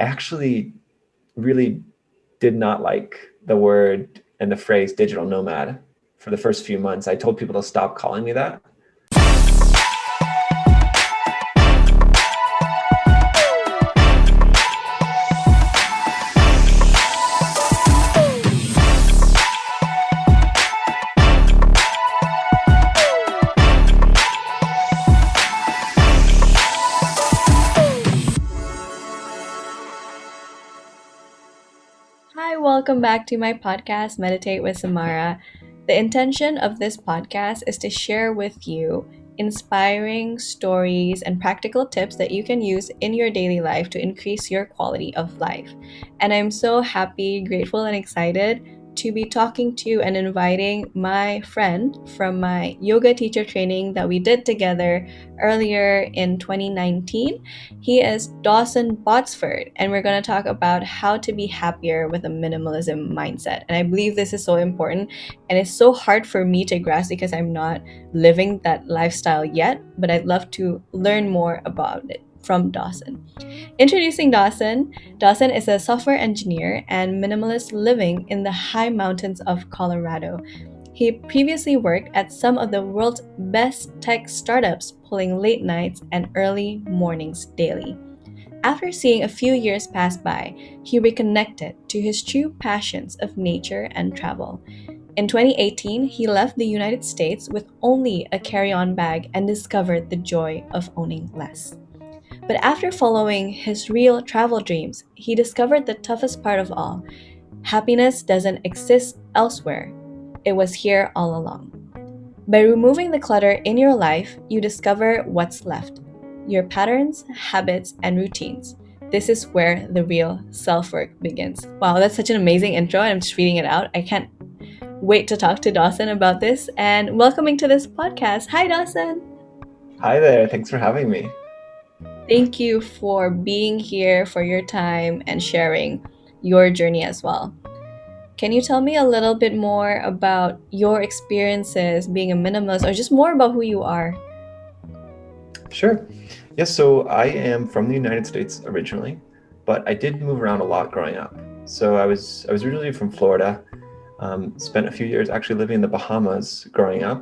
actually really did not like the word and the phrase digital nomad for the first few months. I told people to stop calling me that. Hi, welcome back to my podcast, Meditate with Tsamara. The intention of this podcast is to share with you inspiring stories and practical tips that you can use in your daily life to increase your quality of life. And I'm so happy, grateful, and excited to be talking to and inviting my friend from my yoga teacher training that we did together earlier in 2019. He is Dawson Botsford, and we're going to talk about how to be happier with a minimalism mindset. And I believe this is so important, and it's so hard for me to grasp because I'm not living that lifestyle yet, but I'd love to learn more about it from Dawson. Introducing Dawson. Dawson is a software engineer and minimalist living in the high mountains of Colorado. He previously worked at some of the world's best tech startups, pulling late nights and early mornings daily. After seeing a few years pass by, he reconnected to his true passions of nature and travel. In 2018, he left the United States with only a carry-on bag and discovered the joy of owning less. But after following his real travel dreams, he discovered the toughest part of all. Happiness doesn't exist elsewhere. It was here all along. By removing the clutter in your life, you discover what's left: your patterns, habits, and routines. This is where the real self-work begins. Wow, that's such an amazing intro. I'm just reading it out. I can't wait to talk to Dawson about this, and welcoming to this podcast. Hi, Dawson. Hi there. Thanks for having me. Thank you for being here, for your time, and sharing your journey as well. Can you tell me a little bit more about your experiences being a minimalist, or just more about who you are? Sure. Yes, so I am from the United States originally, but I did move around a lot growing up. So I was originally from Florida, spent a few years actually living in the Bahamas growing up,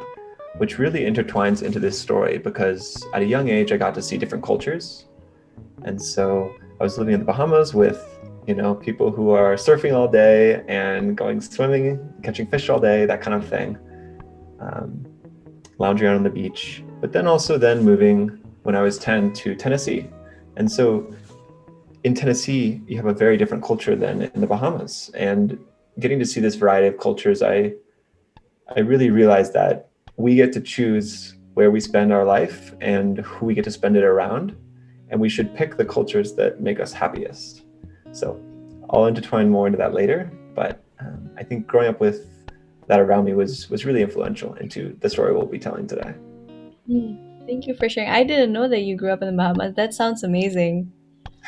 which really intertwines into this story because at a young age I got to see different cultures. And so I was living in the Bahamas with, people who are surfing all day and going swimming, catching fish all day, that kind of thing, lounging around on the beach. But then also moving when I was 10 to Tennessee. And so in Tennessee, you have a very different culture than in the Bahamas. And getting to see this variety of cultures, I really realized that we get to choose where we spend our life and who we get to spend it around. And we should pick the cultures that make us happiest. So I'll intertwine more into that later. But I think growing up with that around me was really influential into the story we'll be telling today. Thank you for sharing. I didn't know that you grew up in the Bahamas. That sounds amazing.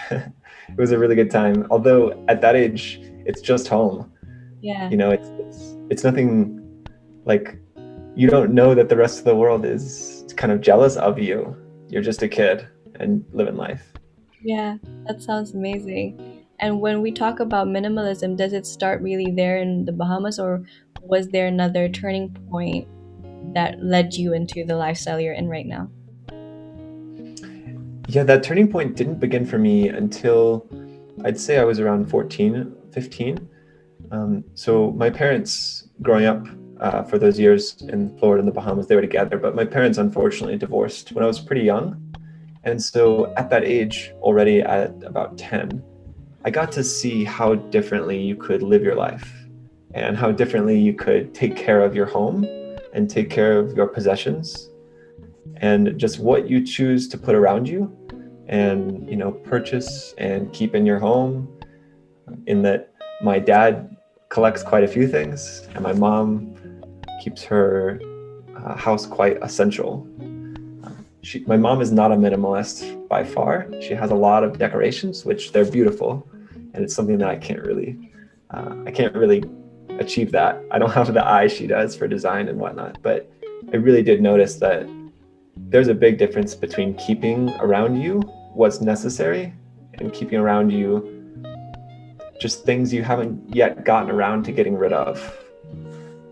It was a really good time. Although at that age, it's just home. Yeah. It's nothing like you don't know that the rest of the world is kind of jealous of you. You're just a kid and living life. Yeah, that sounds amazing. And when we talk about minimalism, does it start really there in the Bahamas, or was there another turning point that led you into the lifestyle you're in right now? Yeah, that turning point didn't begin for me until I'd say I was around 14, 15. So my parents growing up for those years in Florida and the Bahamas, they were together, but my parents unfortunately divorced when I was pretty young. And so at that age, already at about 10, I got to see how differently you could live your life and how differently you could take care of your home and take care of your possessions and just what you choose to put around you and, purchase and keep in your home. In that my dad collects quite a few things and my mom keeps her house quite essential. My mom is not a minimalist by far. She has a lot of decorations, which they're beautiful. And it's something that I can't really achieve that. I don't have the eye she does for design and whatnot, but I really did notice that there's a big difference between keeping around you what's necessary and keeping around you just things you haven't yet gotten around to getting rid of.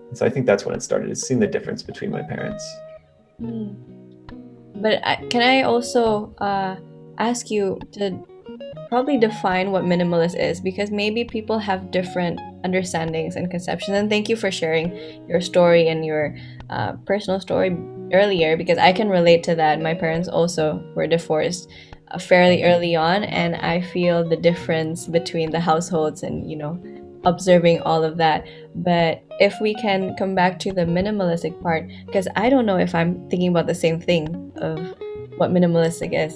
And so I think that's when it started, is seeing the difference between my parents. But can I also ask you to probably define what minimalist is, because maybe people have different understandings and conceptions. And thank you for sharing your story and your personal story earlier, because I can relate to that. My parents also were divorced fairly early on, and I feel the difference between the households and, observing all of that. But if we can come back to the minimalistic part, because I don't know if I'm thinking about the same thing of what minimalistic is.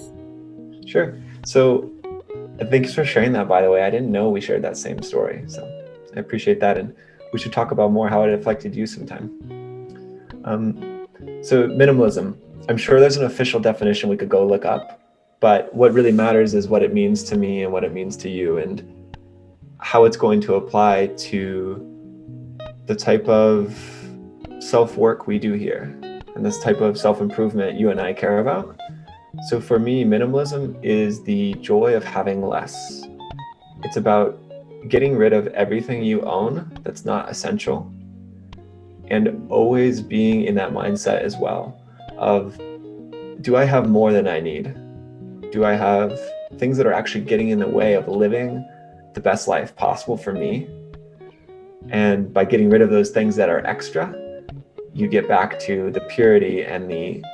Sure. So thanks for sharing that, by the way. I didn't know we shared that same story. So I appreciate that. And we should talk about more how it affected you sometime. So minimalism, I'm sure there's an official definition we could go look up, but what really matters is what it means to me and what it means to you, and how it's going to apply to the type of self-work we do here and this type of self-improvement you and I care about. So for me, minimalism is the joy of having less. It's about getting rid of everything you own that's not essential, and always being in that mindset as well of, do I have more than I need? Do I have things that are actually getting in the way of living the best life possible for me? And by getting rid of those things that are extra, you get back to the purity and the,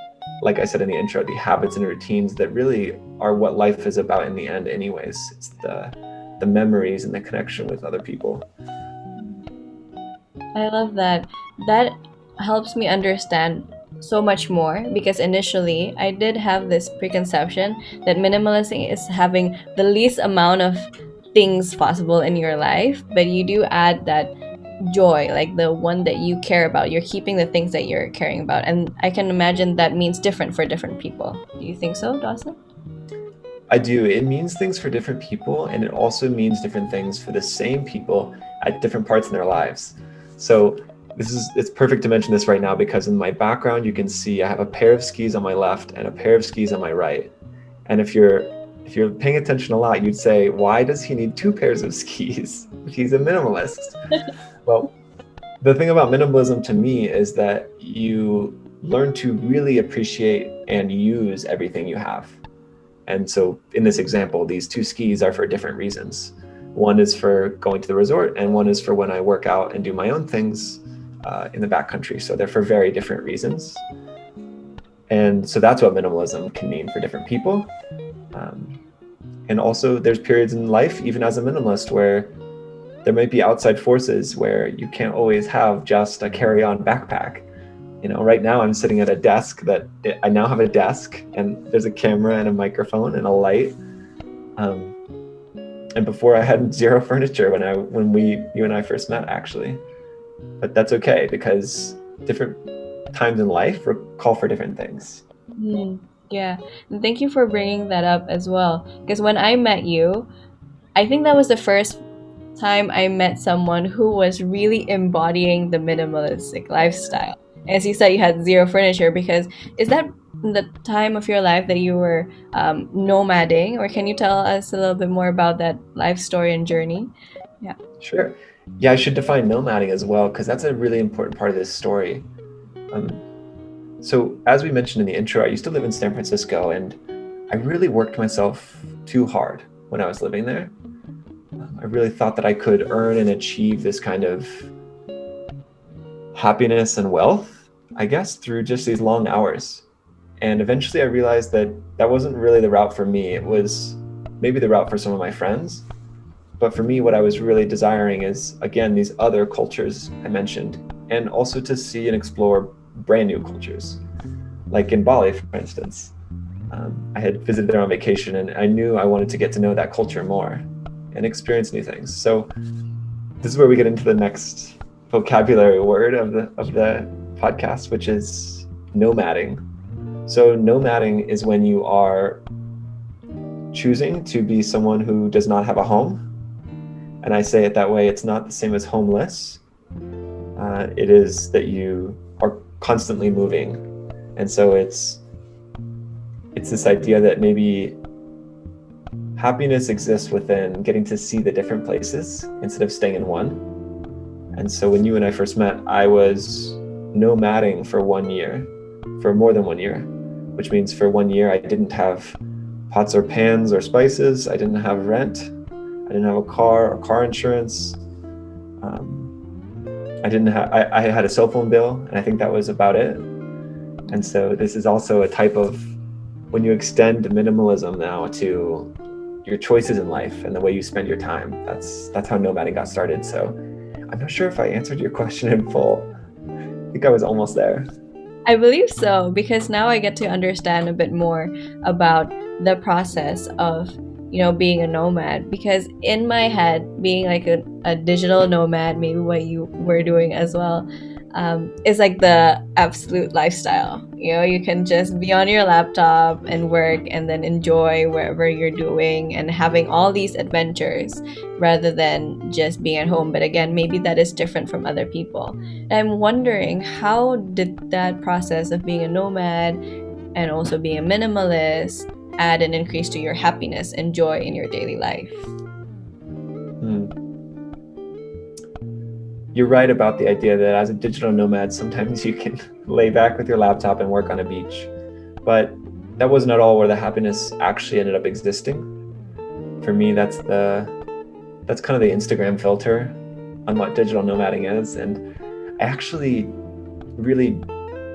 like I said in the intro, the habits and routines that really are what life is about in the end anyways. It's the memories and the connection with other people. I love that. That helps me understand so much more, because initially I did have this preconception that minimalism is having the least amount of things possible in your life, but you do add that joy, like the one that you care about. You're keeping the things that you're caring about. And I can imagine that means different for different people. Do you think so, Dawson? I do. It means things for different people, and it also means different things for the same people at different parts in their lives. So it's perfect to mention this right now, because in my background, you can see I have a pair of skis on my left and a pair of skis on my right. And if you're paying attention a lot, you'd say, why does he need two pairs of skis? He's a minimalist. Well, the thing about minimalism to me is that you learn to really appreciate and use everything you have. And so in this example, these two skis are for different reasons. One is for going to the resort, and one is for when I work out and do my own things in the backcountry. So they're for very different reasons. And so that's what minimalism can mean for different people. And also there's periods in life, even as a minimalist, where there might be outside forces where you can't always have just a carry-on backpack. Right now I'm sitting at a desk that I now have a desk, and there's a camera and a microphone and a light. And before I had zero furniture when you and I first met, actually. But that's okay, because different times in life call for different things. Yeah, and thank you for bringing that up as well. Because when I met you, I think that was the first time I met someone who was really embodying the minimalistic lifestyle. As you said, you had zero furniture, because is that the time of your life that you were nomading, or can you tell us a little bit more about that life story and journey? Yeah. Sure. Yeah, I should define nomading as well, because that's a really important part of this story. So as we mentioned in the intro, I used to live in San Francisco, and I really worked myself too hard when I was living there. I really thought that I could earn and achieve this kind of happiness and wealth, I guess, through just these long hours. And eventually I realized that that wasn't really the route for me. It was maybe the route for some of my friends. But for me, what I was really desiring is, again, these other cultures I mentioned, and also to see and explore brand new cultures, like in Bali, for instance. I had visited there on vacation, and I knew I wanted to get to know that culture more and experience new things. So this is where we get into the next vocabulary word of the podcast, which is nomading. So nomading is when you are choosing to be someone who does not have a home. And I say it that way, it's not the same as homeless. It is that you are constantly moving. And so it's this idea that maybe happiness exists within getting to see the different places instead of staying in one. And so when you and I first met, I was nomading for 1 year, for more than 1 year, which means for 1 year I didn't have pots or pans or spices. I didn't have rent. I didn't have a car or car insurance. I had a cell phone bill, and I think that was about it. And so this is also a type of, when you extend minimalism now to your choices in life and the way you spend your time, that's how nomading got started. So I'm not sure if I answered your question in full. I think I was almost there. I believe so, because now I get to understand a bit more about the process of, being a nomad. Because in my head, being like a digital nomad, maybe what you were doing as well, is like the absolute lifestyle. You can just be on your laptop and work and then enjoy wherever you're doing and having all these adventures rather than just being at home. But again, maybe that is different from other people. I'm wondering, how did that process of being a nomad and also being a minimalist add an increase to your happiness and joy in your daily life? You're right about the idea that as a digital nomad, sometimes you can lay back with your laptop and work on a beach. But that wasn't at all where the happiness actually ended up existing. For me, that's kind of the Instagram filter on what digital nomading is. And I actually really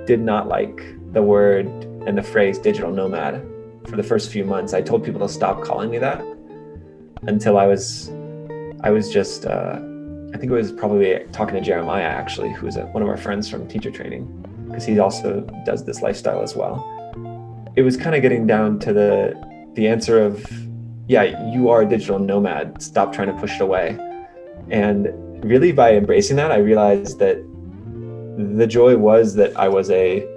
did not like the word and the phrase digital nomad for the first few months. I told people to stop calling me that until I was just, I think it was probably talking to Jeremiah, actually, who's one of our friends from teacher training, because he also does this lifestyle as well. It was kind of getting down to the answer of, yeah, you are a digital nomad. Stop trying to push it away. And really, by embracing that, I realized that the joy was that I was a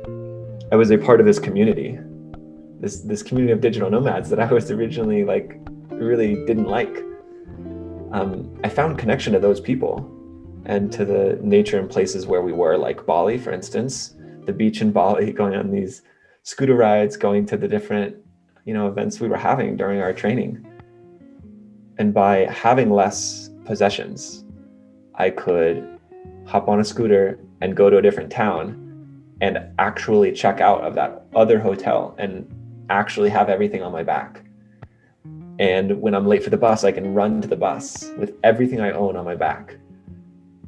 part of this community, this community of digital nomads that I was originally really didn't like. I found connection to those people and to the nature and places where we were, like Bali, for instance, the beach in Bali, going on these scooter rides, going to the different, events we were having during our training. And by having less possessions, I could hop on a scooter and go to a different town and actually check out of that other hotel and actually have everything on my back. And when I'm late for the bus, I can run to the bus with everything I own on my back.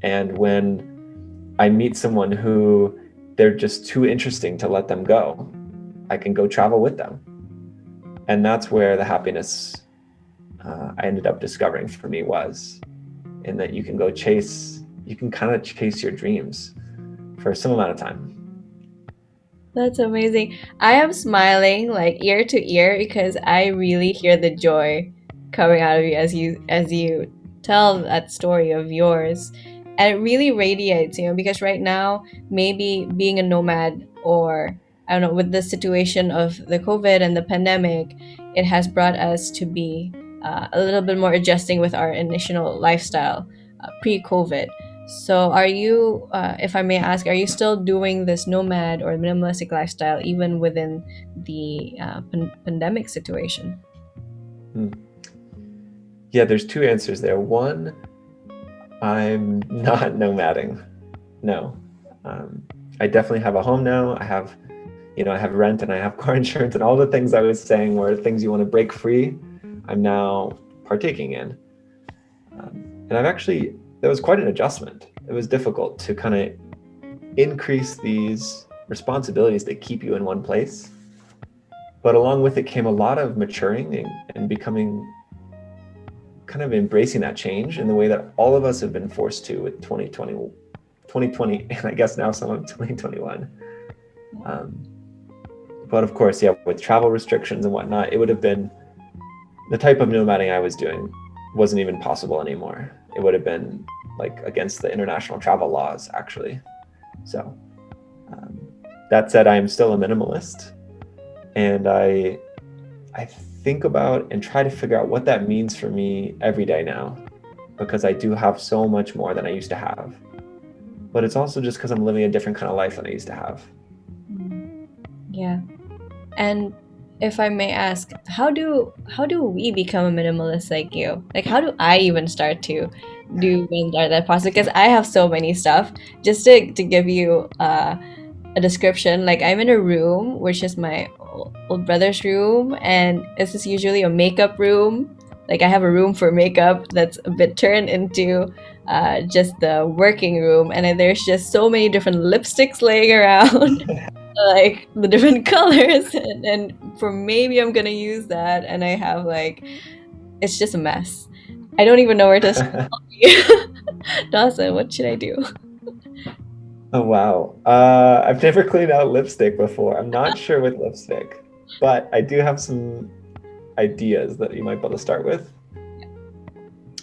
And when I meet someone who they're just too interesting to let them go, I can go travel with them. And that's where the happiness I ended up discovering for me was, in that you can kind of chase your dreams for some amount of time. That's amazing. I am smiling like ear to ear because I really hear the joy coming out of you as you tell that story of yours. And it really radiates, because right now, maybe being a nomad, or I don't know, with the situation of the COVID and the pandemic, it has brought us to be a little bit more adjusting with our initial lifestyle pre-COVID. So are you, if I may ask, are you still doing this nomad or minimalistic lifestyle even within the pandemic situation? Yeah, there's two answers there. One, I'm not nomading. No. I definitely have a home now. I have rent and I have car insurance, and all the things I was saying were things you want to break free, I'm now partaking in. And that was quite an adjustment. It was difficult to kind of increase these responsibilities that keep you in one place. But along with it came a lot of maturing and becoming, kind of embracing that change in the way that all of us have been forced to with 2020, and I guess now some of 2021. But of course, with travel restrictions and whatnot, it would have been the type of nomading I was doing wasn't even possible anymore. It would have been against the international travel laws, actually. So that said, I am still a minimalist, and I think about and try to figure out what that means for me every day now, because I do have so much more than I used to have. But it's also just because I'm living a different kind of life than I used to have. Yeah. And if I may ask, how do we become a minimalist like you? Like, how do I even start to start that process? Because I have so many stuff. Just to give you a description, like I'm in a room which is my old brother's room, and this is usually a makeup room. Like I have a room for makeup that's a bit turned into just the working room, and then there's just so many different lipsticks laying around. Like the different colors, and for maybe I'm gonna use that, and I have like it's just a mess. I don't even know where to start. Dawson, what should I do? Oh wow. I've never cleaned out lipstick before. I'm not sure with lipstick, but I do have some ideas that you might be able to start with.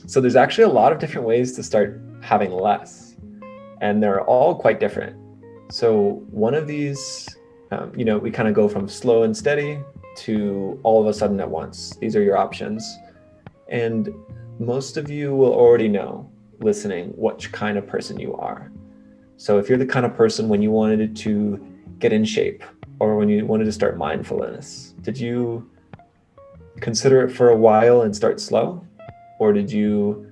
So there's actually a lot of different ways to start having less, and they're all quite different. So one of these, we kind of go from slow and steady to all of a sudden at once. These are your options. And most of you will already know, listening, which kind of person you are. So if you're the kind of person when you wanted to get in shape or when you wanted to start mindfulness, did you consider it for a while and start slow? Or did you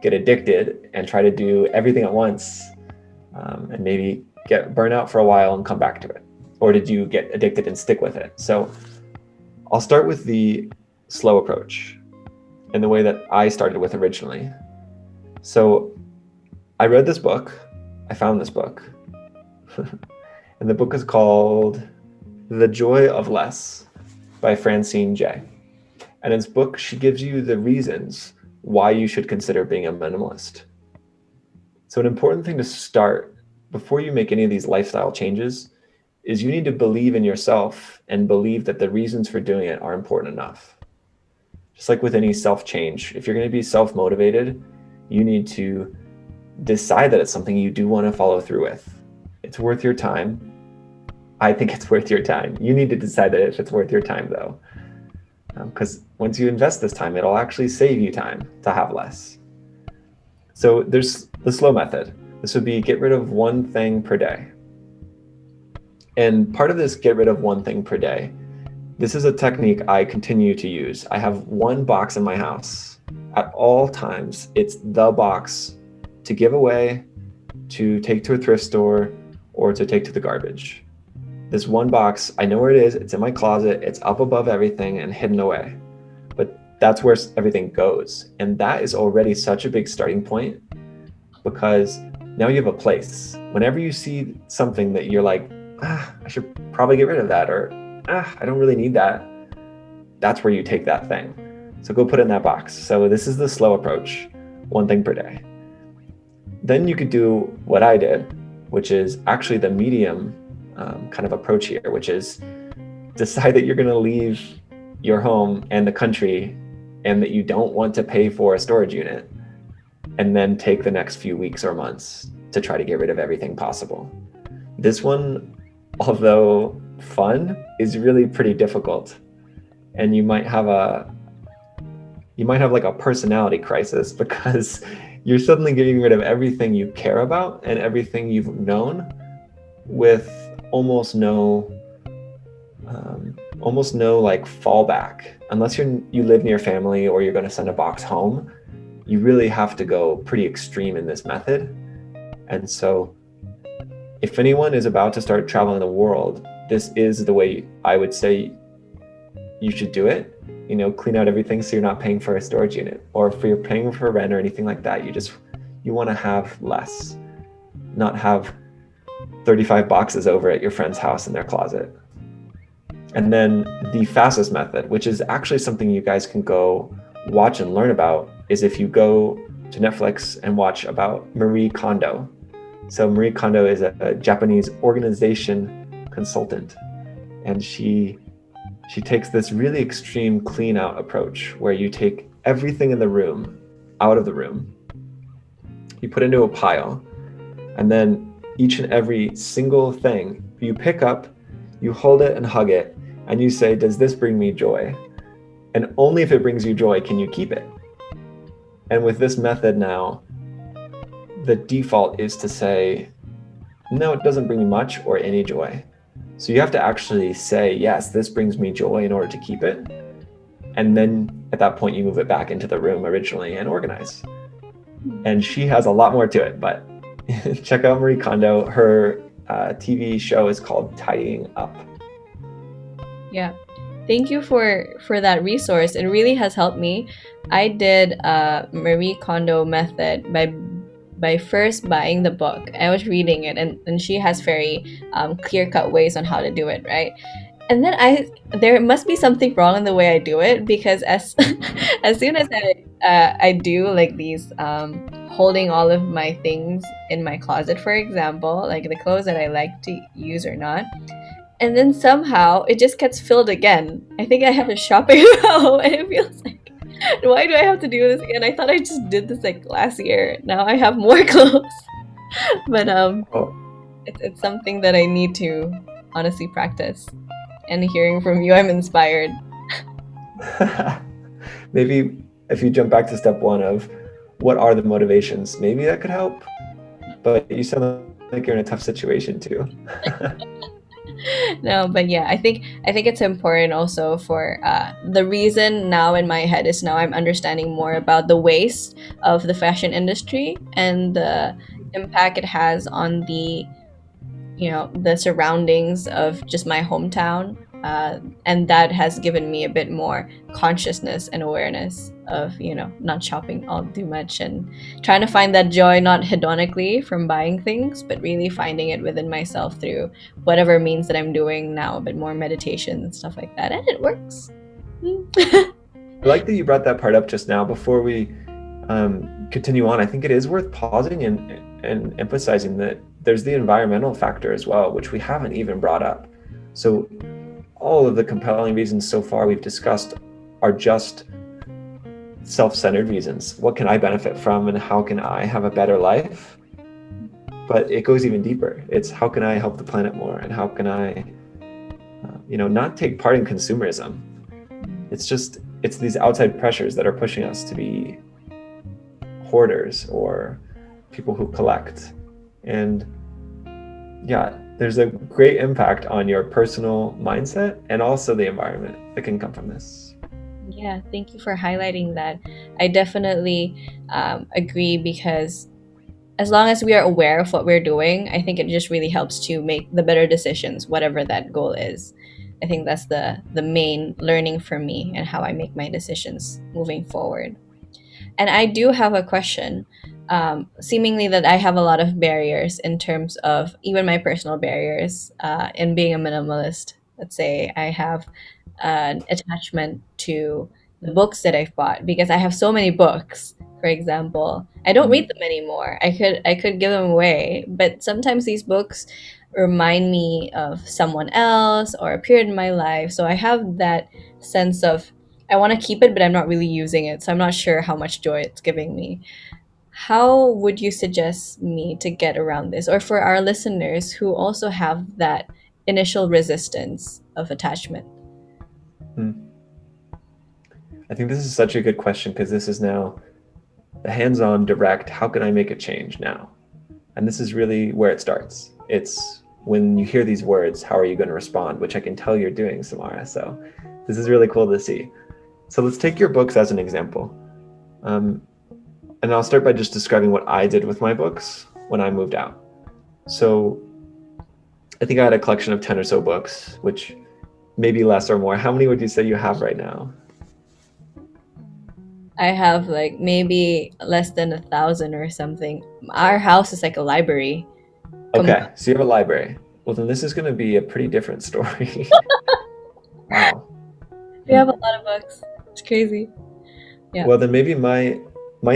get addicted and try to do everything at once and maybe get burnout for a while and come back to it? Or did you get addicted and stick with it? So I'll start with the slow approach in the way that I started with originally. So I read this book. I found this book. And the book is called The Joy of Less by Francine J. And in this book, she gives you the reasons why you should consider being a minimalist. So an important thing to start before you make any of these lifestyle changes is you need to believe in yourself and believe that the reasons for doing it are important enough. Just like with any self-change, if you're going to be self-motivated, you need to decide that it's something you do want to follow through with. It's worth your time. I think it's worth your time. You need to decide that if it's worth your time though. Because once you invest this time, it'll actually save you time to have less. So there's the slow method. This would be get rid of one thing per day. And part of this get rid of one thing per day, this is a technique I continue to use. I have one box in my house at all times. It's the box to give away, to take to a thrift store, or to take to the garbage. This one box, I know where it is. It's in my closet. It's up above everything and hidden away. But that's where everything goes. And that is already such a big starting point because now you have a place. Whenever you see something that you're like, I should probably get rid of that, or I don't really need that, that's where you take that thing. So go put it in that box. So this is the slow approach, one thing per day. Then you could do what I did, which is actually the medium kind of approach here, which is decide that you're going to leave your home and the country and that you don't want to pay for a storage unit, and then take the next few weeks or months to try to get rid of everything possible. This one, although fun, is really pretty difficult, and you might have like a personality crisis because you're suddenly getting rid of everything you care about and everything you've known with almost no like fallback. Unless you live near family or you're going to send a box home, you really have to go pretty extreme in this method. And so if anyone is about to start traveling the world, this is the way I would say you should do it. Clean out everything so you're not paying for a storage unit, or if you're paying for rent or anything like that, you want to have less, not have 35 boxes over at your friend's house in their closet. And then the fastest method, which is actually something you guys can go watch and learn about, is if you go to Netflix and watch about Marie Kondo. So Marie Kondo is a Japanese organization consultant, and she takes this really extreme clean out approach where you take everything in the room out of the room, you put into a pile, and then each and every single thing you pick up, you hold it and hug it, and you say, does this bring me joy? And only if it brings you joy can you keep it. And with this method now, the default is to say, no, it doesn't bring me much or any joy. So you have to actually say, yes, this brings me joy in order to keep it. And then at that point, you move it back into the room originally and organize. And she has a lot more to it, but check out Marie Kondo. Her TV show is called Tidying Up. Yeah. Thank you for that resource. It really has helped me. I did Marie Kondo method by first buying the book. I was reading it, and she has very clear-cut ways on how to do it, right? And then there must be something wrong in the way I do it, because as as soon as I do like these holding all of my things in my closet, for example, like the clothes that I like to use or not, and then somehow it just gets filled again. I think I have a shopping row, and it feels like, why do I have to do this again? I thought I just did this like last year. Now I have more clothes. But Oh. it's something that I need to honestly practice. And hearing from you, I'm inspired. Maybe if you jump back to step one of what are the motivations, maybe that could help. But you sound like you're in a tough situation too. No, but yeah, I think it's important also for the reason now in my head is now I'm understanding more about the waste of the fashion industry and the impact it has on the the surroundings of just my hometown, and that has given me a bit more consciousness and awareness of not shopping all too much and trying to find that joy not hedonically from buying things, but really finding it within myself through whatever means that I'm doing now, a bit more meditation and stuff like that, and it works. I like that you brought that part up just now. Before we continue on, I think it is worth pausing and emphasizing that there's the environmental factor as well, which we haven't even brought up. So all of the compelling reasons so far we've discussed are just self-centered reasons. What can I benefit from and how can I have a better life? But it goes even deeper. It's how can I help the planet more, and how can I not take part in consumerism. It's these outside pressures that are pushing us to be hoarders or people who collect. And yeah, there's a great impact on your personal mindset and also the environment that can come from this. Yeah, thank you for highlighting that. I definitely agree, because as long as we are aware of what we're doing, I think it just really helps to make the better decisions, whatever that goal is. I think that's the main learning for me and how I make my decisions moving forward. And I do have a question. Seemingly that I have a lot of barriers in terms of even my personal barriers in being a minimalist. Let's say I have an attachment to the books that I've bought, because I have so many books. For example, I don't read them anymore. I could give them away, but sometimes these books remind me of someone else or a period in my life. So I have that sense of I want to keep it, but I'm not really using it. So I'm not sure how much joy it's giving me. How would you suggest me to get around this? Or for our listeners who also have that initial resistance of attachment? I think this is such a good question, because this is now the hands-on direct, how can I make a change now? And this is really where it starts. It's when you hear these words, how are you going to respond? Which I can tell you're doing, Tsamara. So this is really cool to see. So let's take your books as an example. And I'll start by just describing what I did with my books when I moved out. So I think I had a collection of 10 or so books, which maybe less or more. How many would you say you have right now? I have like maybe less than 1,000 or something. Our house is like a library. Okay, so you have a library. Well, then this is going to be a pretty different story. Wow. We have a lot of books. It's crazy. Yeah. Well, then maybe my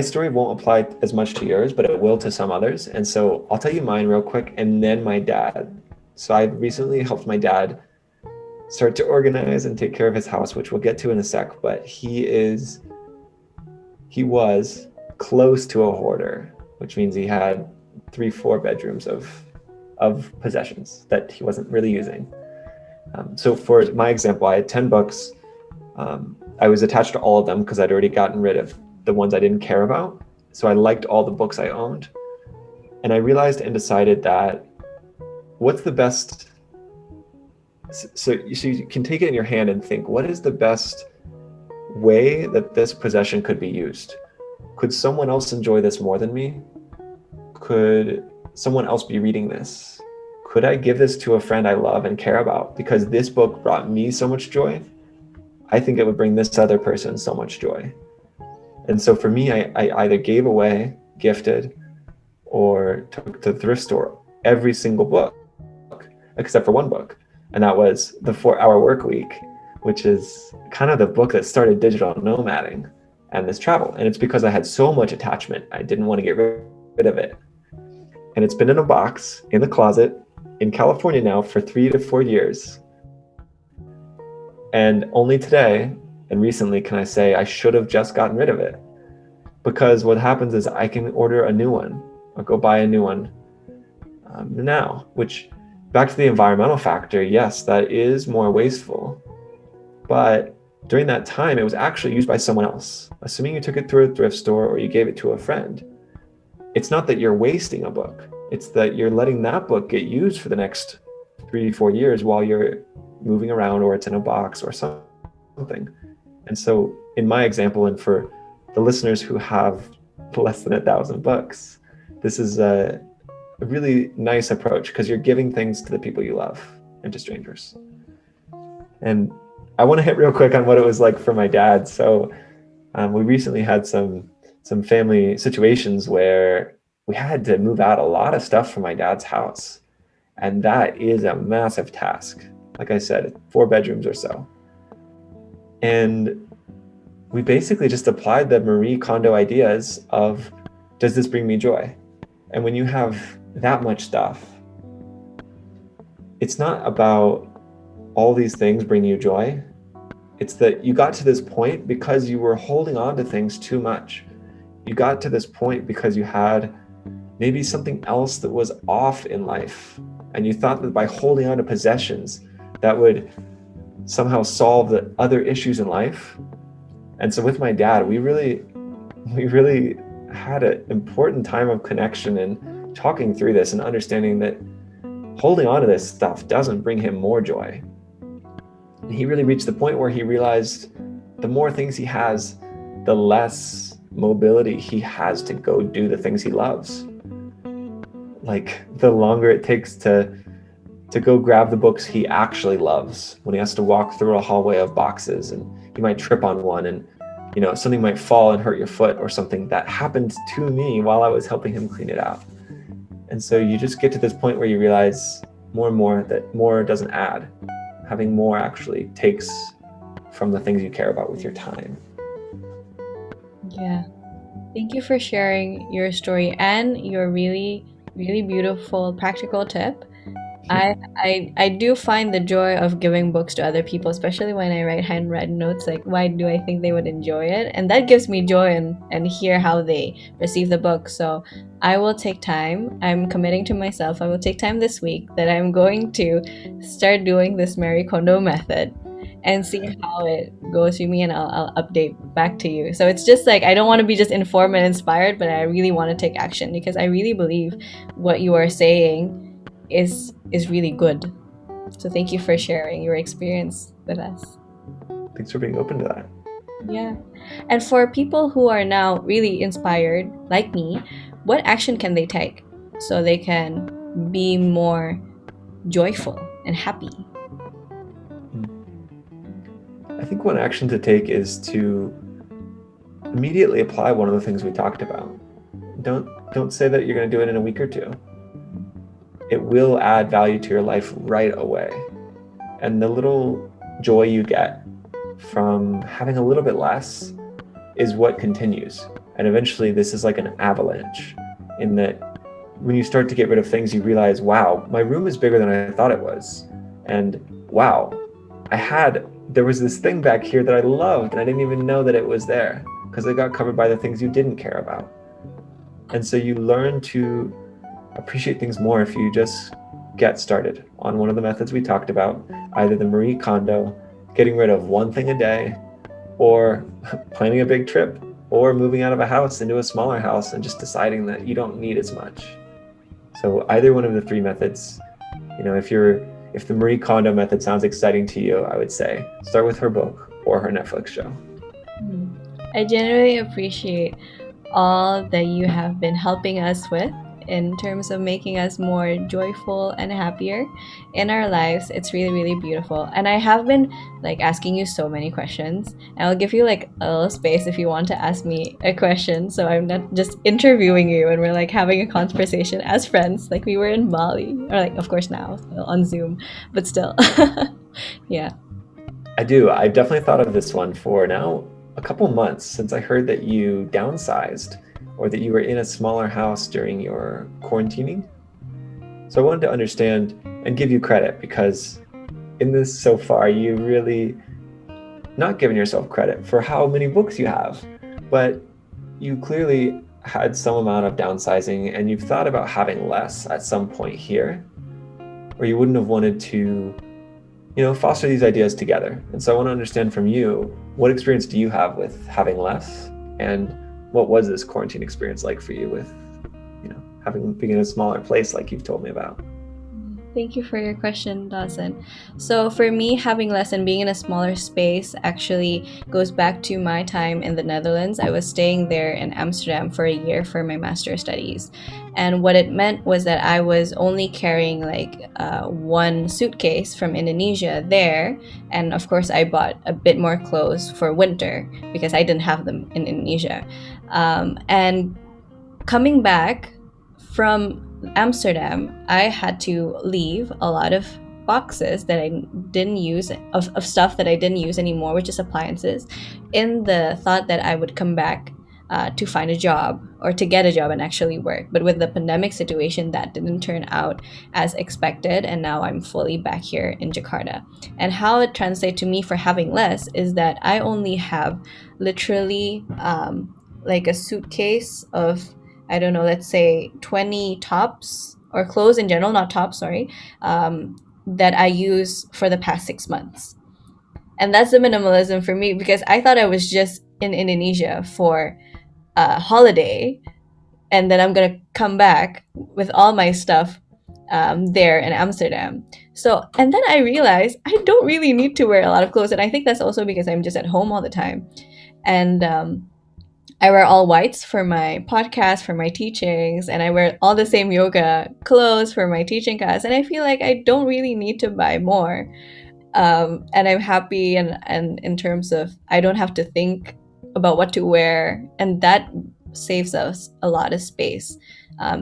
story won't apply as much to yours, but it will to some others. And so I'll tell you mine real quick, and then my dad. So I recently helped my dad start to organize and take care of his house, which we'll get to in a sec. But he was close to a hoarder, which means he had 3-4 bedrooms of possessions that he wasn't really using. So for my example, I had 10 books. I was attached to all of them because I'd already gotten rid of the ones I didn't care about. So I liked all the books I owned. And I realized and decided that what's the best So you can take it in your hand and think, what is the best way that this possession could be used? Could someone else enjoy this more than me? Could someone else be reading this? Could I give this to a friend I love and care about? Because this book brought me so much joy, I think it would bring this other person so much joy. And so for me, I either gave away, gifted, or took to the thrift store every single book, except for one book. And that was The 4-Hour Work Week, which is kind of the book that started digital nomading and this travel. And it's because I had so much attachment, I didn't want to get rid of it. And it's been in a box in the closet in California now for 3 to 4 years. And only today and recently can I say I should have just gotten rid of it. Because what happens is I can order a new one or go buy a new one now, which, back to the environmental factor, yes, that is more wasteful. But during that time, it was actually used by someone else. Assuming you took it through a thrift store or you gave it to a friend, it's not that you're wasting a book. It's that you're letting that book get used for the next 3 to 4 years while you're moving around, or it's in a box or something. And so in my example, and for the listeners who have less than 1,000 books, this is a really nice approach, because you're giving things to the people you love and to strangers. And I want to hit real quick on what it was like for my dad. So we recently had some family situations where we had to move out a lot of stuff from my dad's house. And that is a massive task. Like I said, 4 bedrooms or so. And we basically just applied the Marie Kondo ideas of, does this bring me joy? And when you have that much stuff, it's not about all these things bring you joy. It's that you got to this point because you were holding on to things too much. You got to this point because you had maybe something else that was off in life. And you thought that by holding on to possessions, that would somehow solve the other issues in life. And so with my dad, we really had an important time of connection and talking through this and understanding that holding on to this stuff doesn't bring him more joy. And he really reached the point where he realized the more things he has, the less mobility he has to go do the things he loves. Like, the longer it takes to go grab the books he actually loves, when he has to walk through a hallway of boxes and he might trip on one and something might fall and hurt your foot, or something that happened to me while I was helping him clean it out. And so you just get to this point where you realize more and more that more doesn't add. Having more actually takes from the things you care about with your time. Yeah. Thank you for sharing your story and your really, really beautiful practical tip. I do find the joy of giving books to other people, especially when I write handwritten notes, like, why do I think they would enjoy it? And that gives me joy and hear how they receive the book. So I will take time. I'm committing to myself. I will take time this week that I'm going to start doing this Marie Kondo method and see how it goes for me, and I'll update back to you. So it's just like, I don't want to be just informed and inspired, but I really want to take action, because I really believe what you are saying is really good. So thank you for sharing your experience with us. Thanks for being open to that. Yeah. And for people who are now really inspired, like me, what action can they take so they can be more joyful and happy? I think one action to take is to immediately apply one of the things we talked about. Don't say that you're going to do it in a week or two. It will add value to your life right away. And the little joy you get from having a little bit less is what continues. And eventually this is like an avalanche, in that when you start to get rid of things, you realize, wow, my room is bigger than I thought it was. And wow, there was this thing back here that I loved, and I didn't even know that it was there, because it got covered by the things you didn't care about. And so you learn to appreciate things more if you just get started on one of the methods we talked about, either the Marie Kondo, getting rid of one thing a day, or planning a big trip, or moving out of a house into a smaller house and just deciding that you don't need as much. So either one of the 3 methods, if you're if the Marie Kondo method sounds exciting to you, I would say start with her book or her Netflix show. I genuinely appreciate all that you have been helping us with in terms of making us more joyful and happier in our lives. It's really, really beautiful. And I have been like asking you so many questions. And I'll give you like a little space if you want to ask me a question. So I'm not just interviewing you and we're like having a conversation as friends, like we were in Bali. Or like of course now on Zoom, but still. Yeah. I do. I've definitely thought of this one for now a couple months since I heard that you downsized or that you were in a smaller house during your quarantining. So I wanted to understand and give you credit because in this so far, you really not given yourself credit for how many books you have, but you clearly had some amount of downsizing and you've thought about having less at some point here, or you wouldn't have wanted to foster these ideas together. And so I want to understand from you, what experience do you have with having less? And what was this quarantine experience like for you with, being in a smaller place like you've told me about? Thank you for your question, Dawson. So, for me, having less and being in a smaller space actually goes back to my time in the Netherlands. I was staying there in Amsterdam for a year for my master's studies. And what it meant was that I was only carrying like one suitcase from Indonesia there. And of course, I bought a bit more clothes for winter because I didn't have them in Indonesia. And coming back from Amsterdam, I had to leave a lot of boxes that I didn't use, of stuff that I didn't use anymore, which is appliances, in the thought that I would come back to find a job or to get a job and actually work. But with the pandemic situation, that didn't turn out as expected. And now I'm fully back here in Jakarta. And how it translates to me for having less is that I only have literally like a suitcase of, I don't know, let's say 20 tops or clothes in general, not tops, sorry, that I use for the past 6 months. And that's the minimalism for me because I thought I was just in Indonesia for a holiday and then I'm going to come back with all my stuff there in Amsterdam. So, and then I realized I don't really need to wear a lot of clothes. And I think that's also because I'm just at home all the time. And I wear all whites for my podcast, for my teachings, and I wear all the same yoga clothes for my teaching class. And I feel like I don't really need to buy more. And I'm happy and in terms of I don't have to think about what to wear. And that saves us a lot of space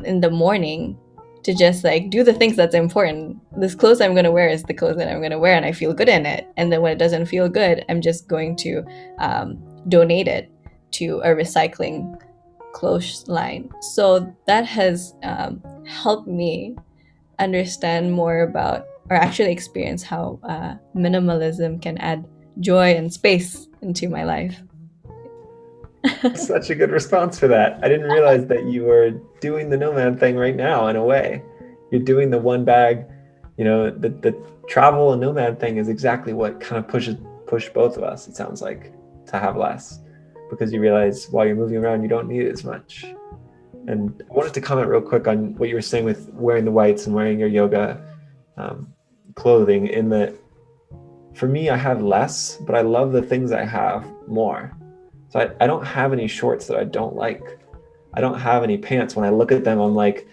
in the morning to just like do the things that's important. This clothes I'm going to wear is the clothes that I'm going to wear and I feel good in it. And then when it doesn't feel good, I'm just going to donate it to a recycling clothes line. So that has helped me understand more about or actually experience how minimalism can add joy and space into my life. Such a good response for that. I didn't realize that you were doing the Nomad thing right now in a way. You're doing the one bag, the travel and Nomad thing is exactly what kind of push both of us, it sounds like, to have less. Because you realize while you're moving around, you don't need it as much. And I wanted to comment real quick on what you were saying with wearing the whites and wearing your yoga clothing, in that for me, I have less, but I love the things I have more. So I don't have any shorts that I don't like. I don't have any pants. When I look at them, I'm like,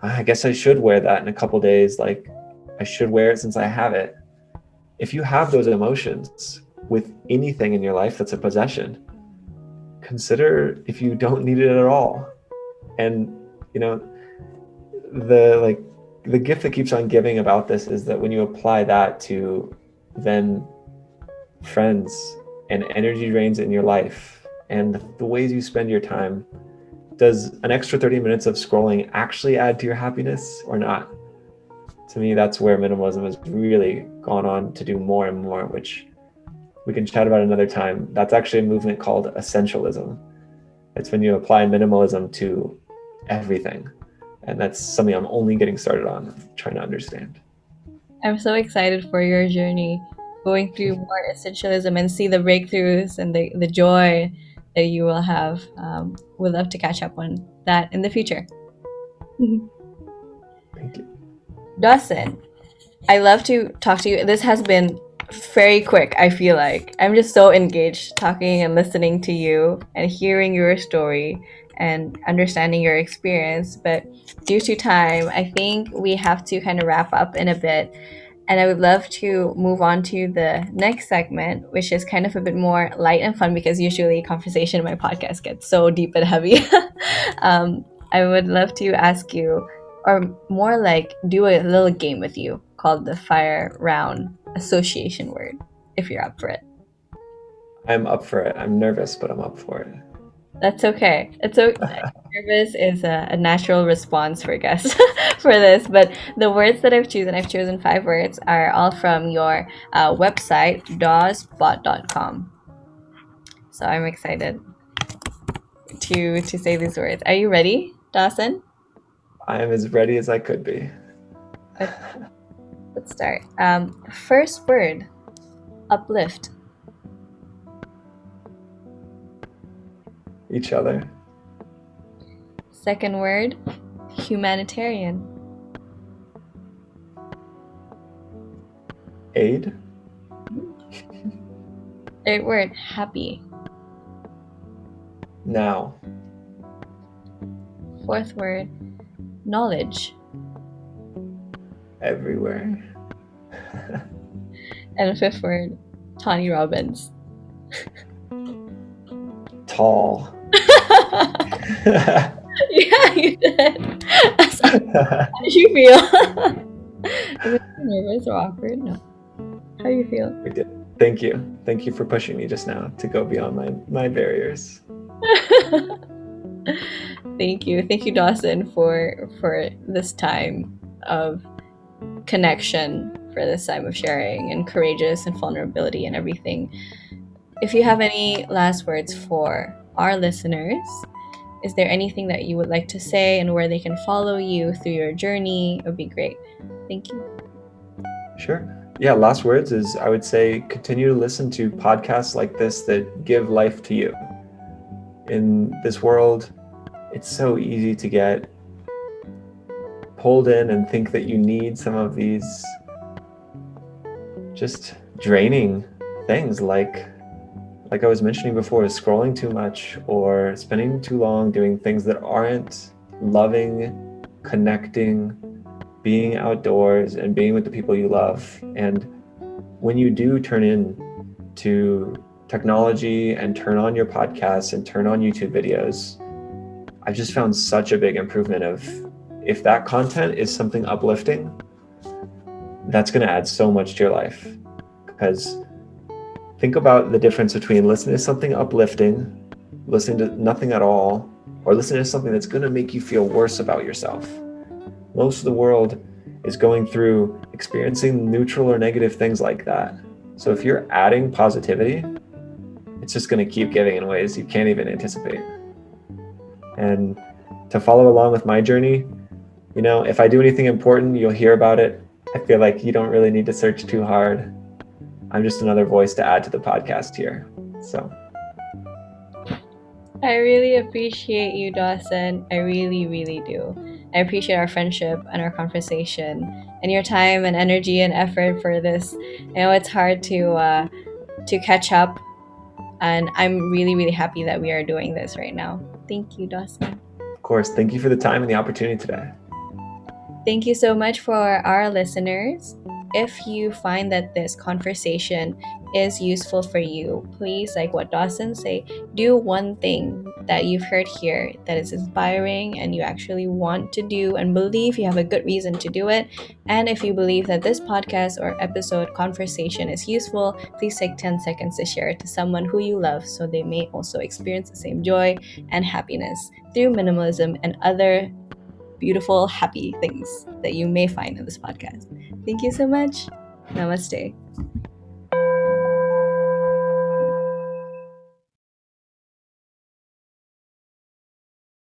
I guess I should wear that in a couple days. Like, I should wear it since I have it. If you have those emotions with anything in your life that's a possession, consider if you don't need it at all. And the gift that keeps on giving about this is that when you apply that to then friends and energy drains in your life and the ways you spend your time, does an extra 30 minutes of scrolling actually add to your happiness or not? To me, that's where minimalism has really gone on to do more and more, which we can chat about another time. That's actually a movement called essentialism. It's when you apply minimalism to everything. And that's something I'm only getting started on, trying to understand. I'm so excited for your journey, going through more essentialism and see the breakthroughs and the joy that you will have. We'd love to catch up on that in the future. Thank you. Dawson, I love to talk to you. This has been very quick, I feel like. I'm just so engaged talking and listening to you and hearing your story and understanding your experience. But due to time, I think we have to kind of wrap up in a bit. And I would love to move on to the next segment, which is kind of a bit more light and fun because usually conversation in my podcast gets so deep and heavy. I would love to ask you, or more like do a little game with you called the Fire Round Association Word, if you're up for it. I'm up for it. I'm nervous, but I'm up for it. That's okay. It's okay. Nervous is a natural response for guests for this, but the words that I've chosen 5 words, are all from your website, dawsbot.com. So I'm excited to say these words. Are you ready, Dawson? I am as ready as I could be. Okay, let's start. First word, uplift. Each other. Second word, humanitarian. Aid. Third word, happy. Now. Fourth word, knowledge. Everywhere. And fifth word, Tony Robbins. Tall. Yeah, you did. How did you feel? Was it nervous or awkward? No. How do you feel? We did. Thank you. Thank you for pushing me just now to go beyond my barriers. Thank you. Thank you, Dawson, for this time of connection, for this time of sharing and courageous and vulnerability and everything. If you have any last words for our listeners, is there anything that you would like to say and where they can follow you through your journey? It would be great. Thank you. Sure. Yeah, last words is I would say continue to listen to podcasts like this that give life to you. In this world, it's so easy to get pulled in and think that you need some of these just draining things like I was mentioning before, scrolling too much or spending too long doing things that aren't loving, connecting, being outdoors and being with the people you love. And when you do turn in to technology and turn on your podcasts and turn on YouTube videos, I've just found such a big improvement of if that content is something uplifting, that's going to add so much to your life. Because think about the difference between listening to something uplifting, listening to nothing at all, or listening to something that's going to make you feel worse about yourself. Most of the world is going through experiencing neutral or negative things like that. So if you're adding positivity, it's just going to keep giving in ways you can't even anticipate. And to follow along with my journey, you know, if I do anything important, you'll hear about it. I feel like you don't really need to search too hard. I'm just another voice to add to the podcast here. So I really appreciate you, Dawson. I really, really do. I appreciate our friendship and our conversation and your time and energy and effort for this. I know it's hard to catch up, and I'm really, really happy that we are doing this right now. Thank you, Dawson. Of course, thank you for the time and the opportunity today. Thank you so much for our listeners. If you find that this conversation is useful for you, please, like what Dawson say, do one thing that you've heard here that is inspiring and you actually want to do and believe you have a good reason to do it. And if you believe that this podcast or episode conversation is useful, please take 10 seconds to share it to someone who you love so they may also experience the same joy and happiness through minimalism and other beautiful, happy things that you may find in this podcast. Thank you so much. Namaste.